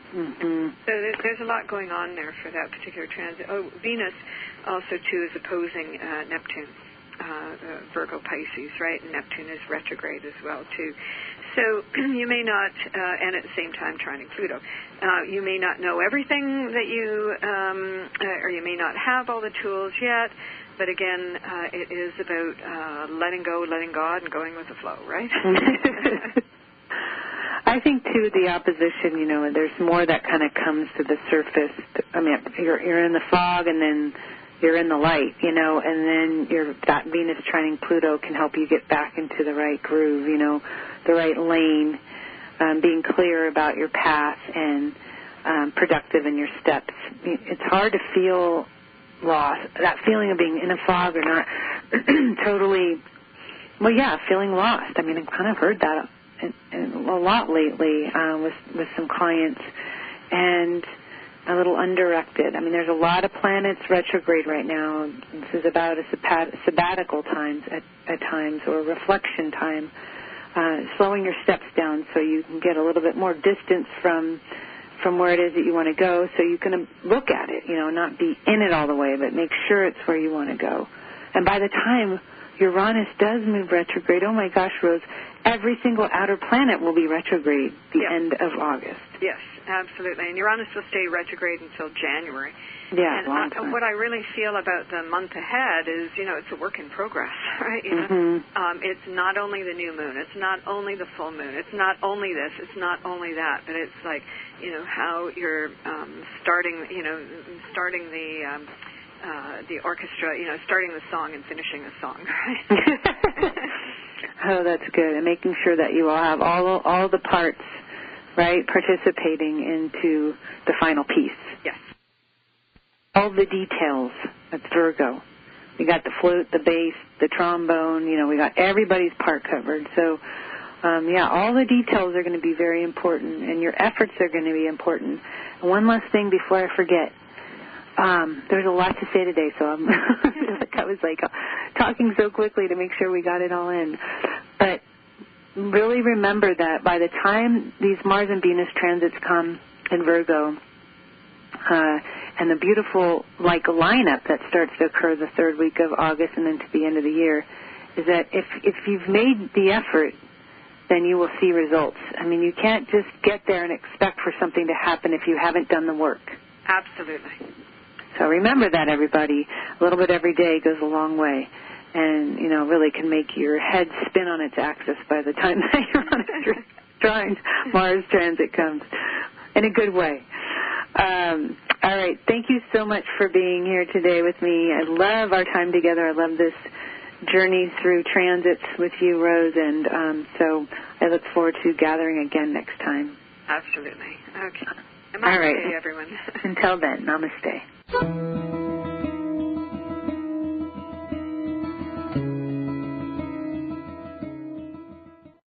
C: Mm-hmm.
D: So there's a lot going on there for that particular transit. Oh, Venus also, too, is opposing Neptune, Virgo Pisces, right? And Neptune is retrograde as well, too. So you may not, and at the same time trining Pluto, you may not know everything that you, or you may not have all the tools yet, but again, it is about letting go, letting God, and going with the flow, right?
C: I think, too, the opposition, there's more that kind of comes to the surface. I mean, you're in the fog, and then you're in the light, and then that Venus trining Pluto can help you get back into the right groove, the right lane, being clear about your path and productive in your steps. It's hard to feel lost, that feeling of being in a fog or not totally, feeling lost. I mean, I've kind of heard that a lot lately with some clients, and a little undirected. I mean, there's a lot of planets retrograde right now. This is about a sabbatical times at times, or reflection time, slowing your steps down so you can get a little bit more distance from where it is that you want to go, so you can look at it, not be in it all the way, but make sure it's where you want to go. And by the time Uranus does move retrograde, oh my gosh, Rose, every single outer planet will be retrograde the end of August.
D: Yes, absolutely. And Uranus will stay retrograde until January.
C: Yeah,
D: and what I really feel about the month ahead is, it's a work in progress, right? It's not only the new moon, it's not only the full moon, it's not only this, it's not only that, but it's like, how you're starting the orchestra, starting the song and finishing the song, right?
C: Oh, that's good. And making sure that you all have all the parts, right, participating into the final piece.
D: Yes.
C: All the details. That's Virgo. We got the flute, the bass, the trombone. We got everybody's part covered. So, all the details are going to be very important, and your efforts are going to be important. And one last thing before I forget. There's a lot to say today, so I was talking so quickly to make sure we got it all in. But really remember that by the time these Mars and Venus transits come in Virgo, and the beautiful lineup that starts to occur the third week of August and into the end of the year, is that if you've made the effort, then you will see results. I mean, you can't just get there and expect for something to happen if you haven't done the work.
D: Absolutely.
C: So remember that, everybody. A little bit every day goes a long way, and really can make your head spin on its axis by the time that you're on a trine Mars transit comes, in a good way. All right. Thank you so much for being here today with me. I love our time together. I love this journey through transits with you, Rose, and so I look forward to gathering again next time.
D: Absolutely. Okay. Namaste,
C: All right.
D: everyone.
C: Until then, namaste.